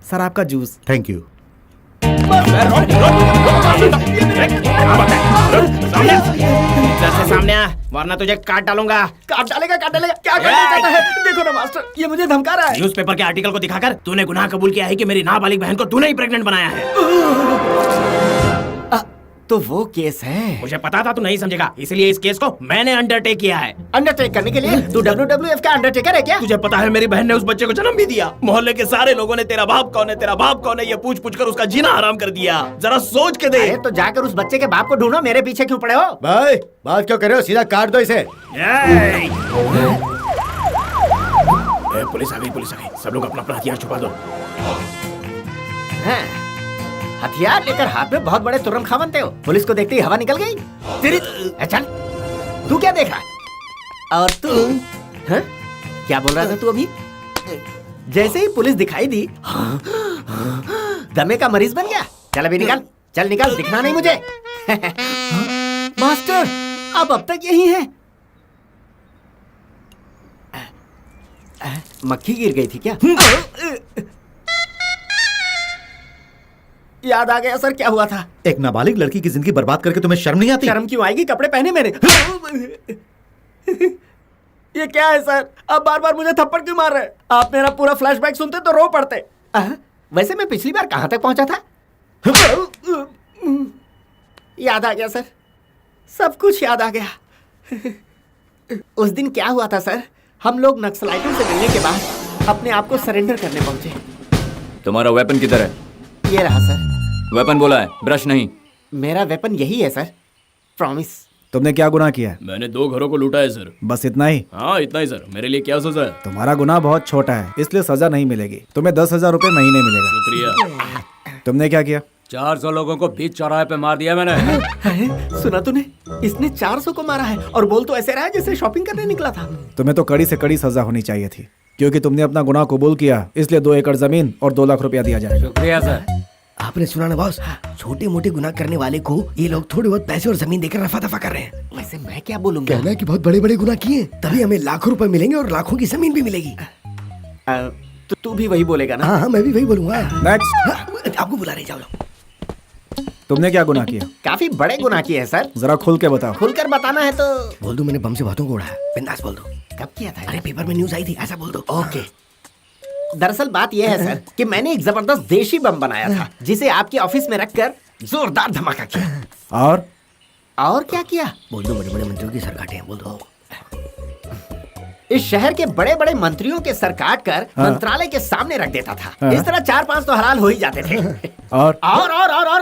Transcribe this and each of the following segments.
Sir आपका juice. Thank you. सामने आ, वरना तुझे काट डालूंगा। काट डालेगा क्या करना चाहता है? देखो ना मास्टर, ये मुझे धमका रहा है। न्यूज़पेपर के आर्टिकल को दिखाकर तूने गुनाह कबूल किया है कि मेरी नाबालिग बहन को तूने ही प्रेग्नेंट बनाया है। तो वो केस है। मुझे पता था तू नहीं समझेगा, इसलिए इस केस को मैंने अंडरटेक किया है। अंडरटेक करने के लिए तू WWF का अंडरटेकर है क्या? तुझे पता है मेरी बहन ने उस बच्चे को जन्म भी दिया। मोहल्ले के सारे लोगों ने तेरा बाप कौन है ये पूछ कर उसका जीना हराम कर दिया। जरा सोच के दे। अरे तो जाकर उस बच्चे के बाप को ढूंढो, मेरे पीछे क्यों पड़े हो? भाई बात क्यों कर रहे हो, सीधा काट दो इसे। पुलिस आ गई, सब लोग अपना अपना हथियार छुपा दो। हाँ, हथियार लेकर हाथ में बहुत बड़े तुर्रम खा बनते हो। पुलिस को देखते ही हवा निकल गई तेरी। चल, तू क्या देख रहा है? और तू हाँ? क्या बोल रहा था तू अभी? जैसे ही पुलिस दिखाई दी दमे का मरीज बन गया। चल अभी निकल, चल निकल, दिखना नहीं मुझे। मास्टर आप अब तक यही हैं? मक्खी गिर गई थी क्या? याद आ गया सर, क्या हुआ था? एक नाबालिग लड़की की जिंदगी बर्बाद करके तुम्हें शर्म नहीं आती? शर्म क्यों आएगी, कपड़े पहने मैंने। ये क्या है सर, आप बार बार मुझे थप्पड़ क्यों मार रहे हैं? आप मेरा पूरा फ्लैशबैक सुनते तो रो पड़ते। वैसे मैं पिछली बार कहां तक पहुंचा था? याद आ गया सर, सब कुछ याद आ गया। उस दिन क्या हुआ था सर, हम लोग नक्सलाइटों से मिलने के बाद अपने आप को सरेंडर करने पहुंचे। तुम्हारा वेपन किधर है? ये रहा सर। वेपन बोला है, ब्रश नहीं। मेरा वेपन यही है सर, प्रॉमिस। तुमने क्या गुनाह किया? मैंने 2 घरों को लूटा है सर। बस इतना ही? हाँ इतना ही सर। मेरे लिए क्या सजा है? तुम्हारा गुनाह बहुत छोटा है, इसलिए सजा नहीं मिलेगी। तुम्हें 10,000 रुपए महीने मिलेगा। शुक्रिया। तुमने क्या किया? 400 लोगों को बीच चौराहे पे मार दिया मैंने। सुना तूने, इसने 400 को मारा है और बोल तो ऐसे रहा है जैसे शॉपिंग करने निकला था। तुम्हें तो कड़ी से कड़ी सजा होनी चाहिए थी, क्योंकि तुमने अपना गुनाह कबूल किया, इसलिए 2 एकड़ जमीन और 2 लाख रुपया दिया जाएगा। शुक्रिया सर। आपने सुना ना बॉस, छोटे मोटे गुनाह करने वाले को ये लोग थोड़े बहुत पैसे और जमीन देकर रफा दफा कर रहे हैं। वैसे मैं क्या बोलूंगा? कहना है कि बहुत बड़े बड़े गुनाह किए, तभी हमें लाखों रुपए मिलेंगे और लाखों की जमीन भी मिलेगी। तो तू भी वही बोलेगा ना? हाँ मैं भी वही बोलूंगा। नेक्स्ट। आपको बुला रहे, जाओ। तुमने क्या गुनाह किया? काफी बड़े गुनाह किए हैं सर। जरा खुल के बताओ। खुलकर बताना है तो बोल दो मैंने बम से बहुतों को उड़ाया, बिंदास बोल दो। कब किया था? अरे पेपर में न्यूज आई थी, ऐसा बोल दो। ओके। दरअसल बात यह है सर कि मैंने एक जबरदस्त देशी बम बनाया था, जिसे आपके ऑफिस में रखकर जोरदार धमाका किया। और क्या किया? बोल दो, बड़े बड़े मंत्रियों की सर काटे हैं, बोल दो। इस शहर के बड़े बड़े मंत्रियों के सर काट कर मंत्रालय के सामने रख देता था। इस तरह 4-5 तो हलाल हो ही जाते थे। और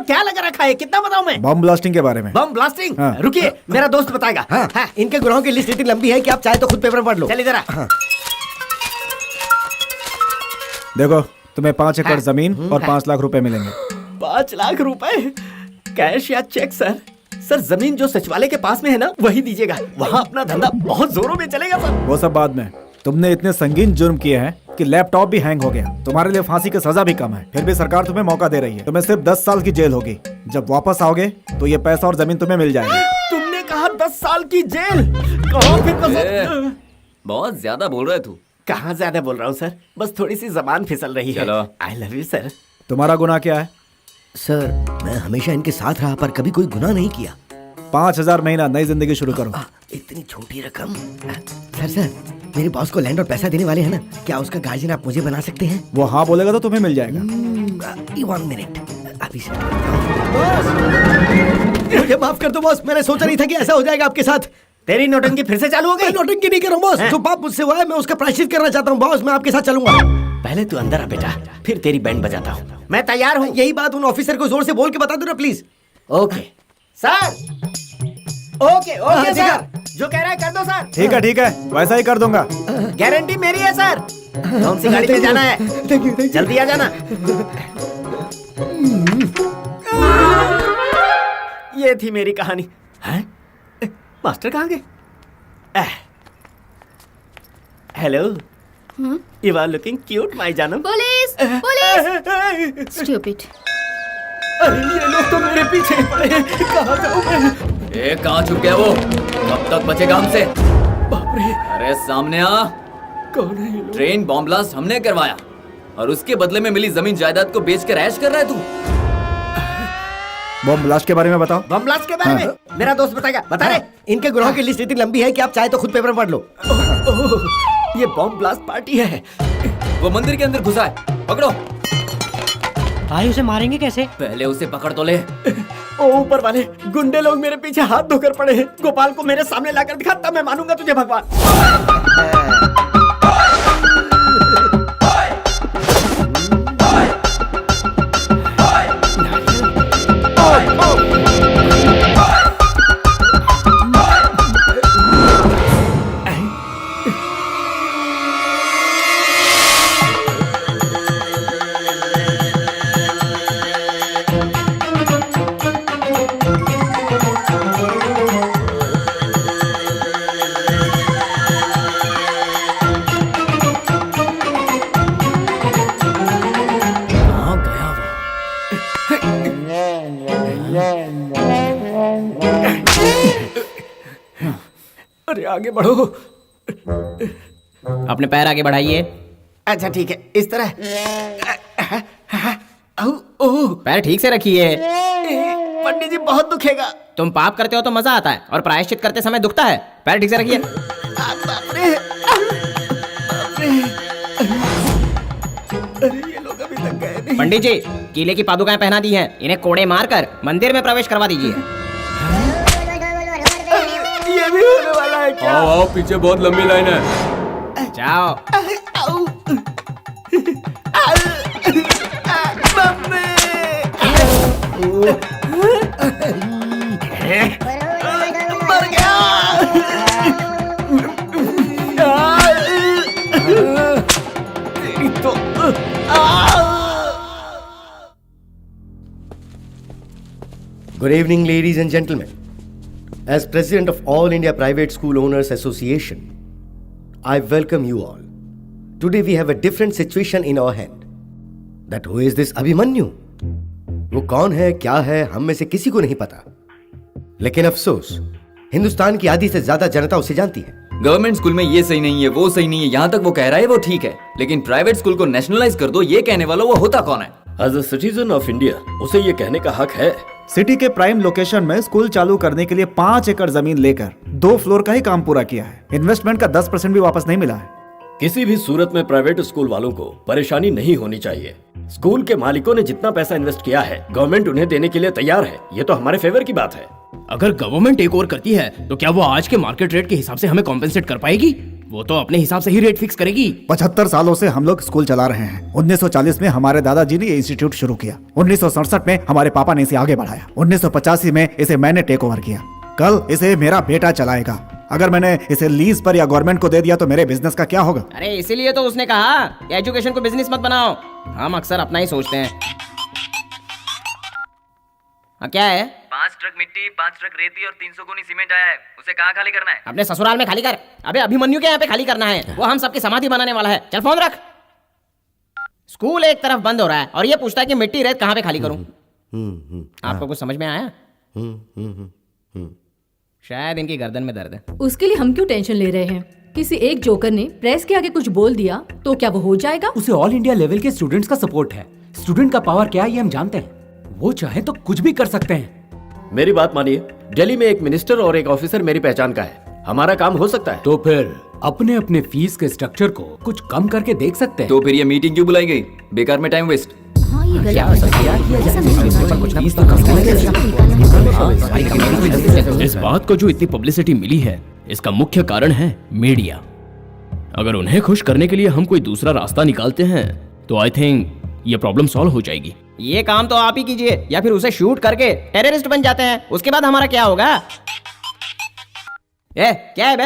क्या लगा रखा है, कितना बताऊं मैं? बम ब्लास्टिंग के बारे में। बम ब्लास्टिंग? हाँ। रुकिए, मेरा दोस्त बताएगा। हाँ, इनके गुनाहों की लिस्ट इतनी लंबी है कि आप चाहे तो खुद पेपर में पढ़ लो। चलिए जरा। देखो, तुम्हें 5 एकड़ जमीन और 5 लाख रुपए मिलेंगे। 5 लाख रुपए कैश या चेक सर? सर जमीन जो सचिवालय के पास में है ना, वही दीजिएगा। वहाँ अपना धंधा बहुत जोरों में चलेगा सर। वो सब बाद में। तुमने इतने संगीन जुर्म किए हैं कि लैपटॉप भी हैंग हो गया। तुम्हारे लिए फांसी की सजा भी कम है, फिर भी सरकार तुम्हें मौका दे रही है। तुम्हें सिर्फ 10 साल की जेल होगी। जब वापस आओगे तो ये पैसा और जमीन तुम्हें मिल जाएगी। तुमने कहा 10 साल की जेल? कहाँ फिर बहुत ज्यादा बोल रहा है तू। कहाँ ज्यादा बोल रहा हूँ सर, बस थोड़ी सी जबान फिसल रही है। I love you sir. तुम्हारा गुनाह क्या है? सर मैं हमेशा इनके साथ रहा पर कभी कोई गुनाह नहीं किया। 5,000 महीना, नई जिंदगी शुरू करो। इतनी छोटी रकम? सर मेरे बॉस को लैंड और पैसा देने वाले हैं ना, क्या उसका गार्जियन आप मुझे बना सकते हैं? वो हाँ बोलेगा तो तुम्हें मिल जाएगा। 1 मिनट अभी से। मुझे माफ कर दो बॉस, मैंने सोचा नहीं था कि ऐसा हो जाएगा आपके साथ। तेरी नौटंकी फिर से चालू हो गई? नौटंकी नहीं कर रहा हूँ बॉस, जो पाप मुझसे हुआ है मैं उसका प्रायश्चित करना चाहता हूँ बॉस। मैं आपके साथ चलूंगा। पहले तू अंदर आ बेटा, फिर तेरी बैंड बजाता हूँ। मैं तैयार हूँ। यही बात उन ऑफिसर को जोर से बोल के बता दो ना please. Okay sir. Okay sir, जो कह रहा है कर दो सर। ठीक है, वैसा ही कर दूंगा। गारंटी मेरी है सर। कौन सी गाड़ी में जाना है? Thank you. जल्दी आ जाना। ये थी मेरी कहानी। हैं? मास्टर कहाँ गए? Hello, you are looking cute my जानम। Police police stupid. अरे ये लोग तो मेरे पीछे पड़े हैं। कहाँ जाऊँ मैं? कहाँ छुप गया वो? कब तक बचेगा हमसे? बाप रे, अरे सामने आ। कौन है ये लोग? ट्रेन बॉम्ब ब्लास्ट हमने करवाया। और उसके बदले में मिली जमीन जायदाद को बेच कर ऐश कर रहा है तू। बम ब्लास्ट के बारे में बताओ। बम ब्लास्ट के बारे में मेरा दोस्त बताएगा। बता रहे इनके गुनाहों की लिस्ट इतनी लंबी है कि आप चाहे तो खुद पेपर में पढ़ लो। ये बॉम्ब ब्लास्ट पार्टी है। वो मंदिर के अंदर घुसा है, पकड़ो। भाई उसे मारेंगे कैसे? पहले उसे पकड़ तो ले। ओ ऊपर वाले गुंडे लोग मेरे पीछे हाथ धोकर पड़े हैं। गोपाल को मेरे सामने लाकर दिखा, तब मैं मानूंगा तुझे भगवान। अरे आगे बढ़ो। अपने पैर आगे बढ़ाइए। अच्छा ठीक है, इस तरह। पैर ठीक से रखिए। पंडित जी बहुत दुखेगा। तुम पाप करते हो तो मजा आता है और प्रायश्चित करते समय दुखता है। पैर ठीक से रखिए। अरे ये लोग अभी तक गए नहीं। पंडित जी कीले की पादुकाएं पहना दी हैं, इन्हें कोड़े मारकर मंदिर में प्रवेश करवा दीजिए। ये भी होने वाला है क्या? आओ आओ, पीछे बहुत लंबी लाइन है। जाओ। मर गया। तो Good evening, ladies and gentlemen. As President of All India Private School Owners Association, I welcome you all. Today we have a different situation in our hand. That who is this Abhimanyu? वो कौन है, क्या है, हम में से किसी को नहीं पता। लेकिन अफसोस, हिंदुस्तान की आधी से ज्यादा जनता उसे जानती है। गवर्नमेंट स्कूल में ये सही नहीं है, वो सही नहीं है, यहाँ तक वो कह रहा है वो ठीक है, लेकिन प्राइवेट स्कूल को नेशनलाइज कर दो, ये कहने वाला वो होता कौन है? As a citizen of India उसे ये कहने का हक है। सिटी के प्राइम लोकेशन में स्कूल चालू करने के लिए 5 एकड़ जमीन लेकर 2 फ्लोर का ही काम पूरा किया है। इन्वेस्टमेंट का 10% भी वापस नहीं मिला है। किसी भी सूरत में प्राइवेट स्कूल वालों को परेशानी नहीं होनी चाहिए। स्कूल के मालिकों ने जितना पैसा इन्वेस्ट किया है, गवर्नमेंट उन्हें देने के लिए तैयार है। ये तो हमारे फेवर की बात है। अगर गवर्नमेंट टेक ओवर करती है तो क्या वो आज के मार्केट रेट के हिसाब से हमें कॉम्पेंसेट कर पाएगी? वो तो अपने हिसाब से ही रेट फिक्स करेगी। 75 सालों से हम लोग स्कूल चला रहे हैं। 1940 में हमारे दादाजी ने ये इंस्टीट्यूट शुरू किया। 1967 में हमारे पापा ने इसे आगे बढ़ाया। 1985 में इसे मैंने टेक ओवर किया। कल इसे मेरा बेटा चलाएगा। अगर मैंने इसे लीज पर या गवर्नमेंट को दे दिया तो मेरे बिजनेस का क्या होगा? अरे इसीलिए तो उसने कहा कि एजुकेशन को बिजनेस मत बनाओ। हम अक्सर अपना ही सोचते हैं। क्या है? 5 ट्रक मिट्टी, 5 ट्रक रेती और 300 गोनी सीमेंट आया है। उसे कहाँ खाली करना है? अपने ससुराल में खाली कर। अबे अभिमन्यु के यहाँ पे खाली करना है। वो हम सबकी समाधि बनाने वाला है। चल फोन रख। स्कूल एक तरफ बंद हो रहा है और ये पूछता है कि मिट्टी रेत कहाँ पे खाली करूं। आपको कुछ समझ में आया? शायद इनकी गर्दन में दर्द है। उसके लिए हम क्यों टेंशन ले रहे हैं? किसी एक जोकर ने प्रेस के आगे कुछ बोल दिया तो क्या वो हो जाएगा? उसे ऑल इंडिया लेवल के स्टूडेंट्स का सपोर्ट है। स्टूडेंट का पावर क्या है ये हम जानते हैं। वो चाहे तो कुछ भी कर सकते हैं। मेरी बात मानिए, दिल्ली में एक मिनिस्टर और एक ऑफिसर मेरी पहचान का है। हमारा काम हो सकता है। तो फिर अपने अपने फीस के स्ट्रक्चर को कुछ कम करके देख सकते हैं। तो फिर ये मीटिंग क्यों बुलाई गई? बेकार में टाइम वेस्ट। हाँ ये गलत है। इस बात को जो इतनी पब्लिसिटी मिली है, इसका मुख्य कारण है मीडिया। अगर उन्हें खुश करने के लिए हम कोई दूसरा रास्ता निकालते हैं तो आई थिंक ये प्रॉब्लम सॉल्व हो जाएगी। ये काम तो आप ही कीजिए या फिर उसे शूट करके टेररिस्ट बन जाते हैं। उसके बाद हमारा क्या होगा? ए, क्या है बे?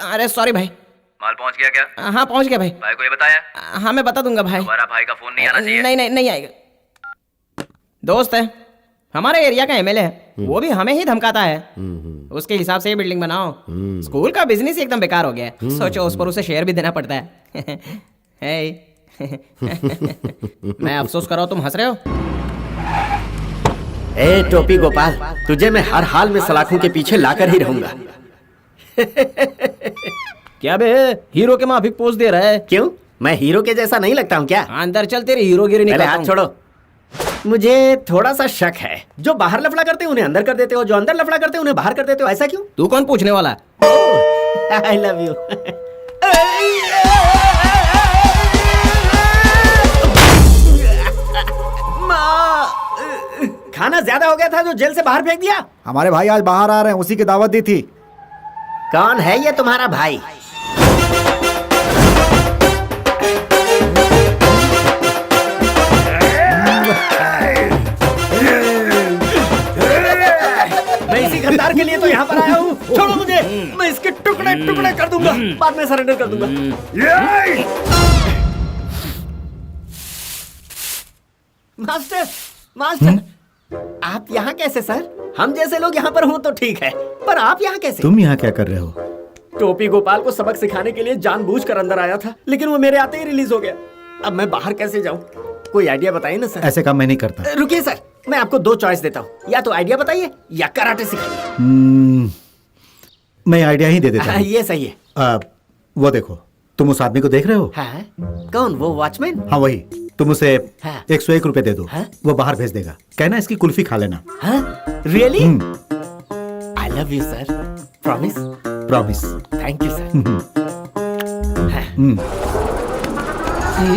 अरे सॉरी भाई। माल पहुंच गया क्या? हाँ पहुंच गया भाई। भाई को ये बताया? हाँ मैं बता दूंगा भाई। हमारा भाई का फोन नहीं आना चाहिए। नहीं आएगा। दोस्त है, हमारे एरिया का एमएलए है, वो भी हमें ही धमकाता है। उसके हिसाब से बिल्डिंग बनाओ। स्कूल का बिजनेस एकदम बेकार हो गया है। सोचो उस पर उसे शेयर भी देना पड़ता है। मैं अफसोस कर रहा हूं, तुम हंस रहे हो। ए टोपी गोपाल, तुझे मैं हर हाल में सलाखों के पीछे लाकर ही रहूंगा। क्या बे, हीरो के माफिक पोज दे रहा है? क्यों? मैं हीरो के जैसा नहीं लगता हूँ क्या? अंदर चल, तेरी हीरोगिरी पहले निकालता हाथ हूँ। छोड़ो। मुझे थोड़ा सा शक है, जो बाहर लफड़ा करते हैं उन्हें अंदर कर देते हो, जो अंदर लफड़ा करते हैं उन्हें बाहर कर देते हो, ऐसा क्यों? तू कौन पूछने वाला है? I love you. खाना ज्यादा हो गया था जो जेल से बाहर फेंक दिया। हमारे भाई आज बाहर आ रहे हैं, उसी की दावत दी थी। कौन है ये तुम्हारा भाई? मैं इसी गद्दार के लिए तो यहाँ पर आया हूँ। छोड़ो मुझे, मैं इसके टुकड़े टुकड़े कर दूंगा, बाद में सरेंडर कर दूंगा। मास्टर, मास्टर, आप यहाँ कैसे सर? हम जैसे लोग यहाँ पर हों तो ठीक है, पर आप यहाँ कैसे? तुम यहाँ क्या कर रहे हो? टोपी गोपाल को सबक सिखाने के लिए जानबूझकर अंदर आया था, लेकिन वो मेरे आते ही रिलीज हो गया। अब मैं बाहर कैसे जाऊं? कोई आइडिया बताइए ना सर। ऐसे काम मैं नहीं करता। रुकिए सर, मैं आपको दो चॉइस देता हूँ, या तो आइडिया बताइए या कराटे सिखाइए। मैं आइडिया ही दे देता हूँ। ये सही है। वो देखो, तुम उस आदमी को देख रहे हो? हाँ? कौन, वो वॉचमैन? हाँ वही। तुम उसे हाँ। 101 रुपए दे दो। हाँ? वो बाहर भेज देगा। कहना इसकी कुल्फी खा लेना। हाँ? Really? I love you sir. Promise? Promise. Thank you sir.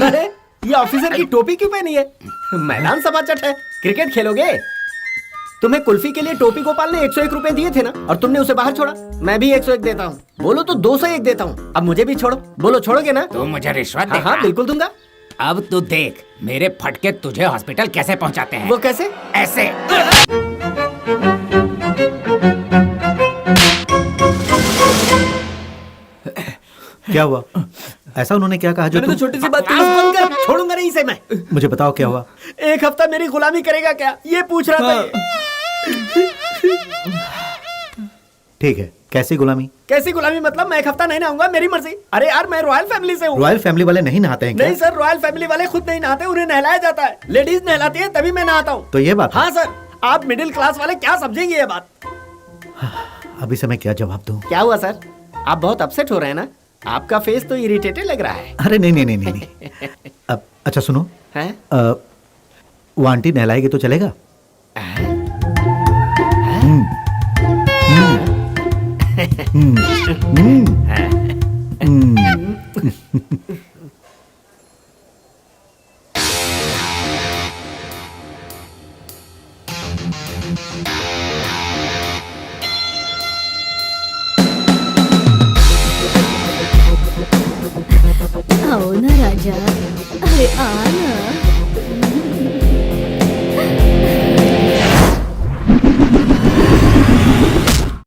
अरे, ये ऑफिसर की टोपी क्यों पहनी है? मैदान समाचट है, क्रिकेट खेलोगे? तुम्हें कुल्फी के लिए टोपी गोपाल ने 101 रुपए दिए थे ना, और तुमने उसे बाहर छोड़ा। मैं भी 101 देता हूँ। बोलो तो 201 देता हूँ। अब मुझे भी छोड़ो। बोलो, छोड़ोगे ना? तू मुझे रिश्वत हाँ, देगा? हाँ बिल्कुल दूंगा। अब तू देख मेरे फटके तुझे हॉस्पिटल कैसे पहुंचाते हैं। वो कैसे? ऐसे। क्या हुआ? ऐसा उन्होंने क्या कहा जो मैंने तो तुम... छोटी सी बात बंद कर, छोड़ूंगा नहीं इसे मैं। मुझे बताओ क्या हुआ? एक हफ्ता मेरी गुलामी करेगा क्या, ये पूछ रहा था। ठीक है, कैसी गुलामी? कैसी गुलामी मतलब? मैं एक हफ्ता नहीं नहाऊंगा, मेरी मर्जी। अरे यार, मैं रॉयल फैमिली से हूँ। रॉयल फैमिली वाले नहीं नहाते हैं क्या? नहीं सर, रॉयल फैमिली वाले खुद नहीं नहाते, उन्हें नहलाया जाता है। लेडीज नहलाती है तभी मैं नहाता हूँ। तो ये बात है? हाँ सर, आप मिडिल क्लास वाले क्या समझेंगे ये बात? अभी से मैं क्या जवाब दूं? क्या हुआ सर, आप बहुत अपसेट हो रहे हैं ना? आपका फेस तो इरिटेटेड लग रहा है। अरे नहीं नहीं नहीं नहीं, नहीं। अब अच्छा सुनो, हैं? वो आंटी नहलाएगी तो चलेगा? आओ ना राजा, अरे आ ना।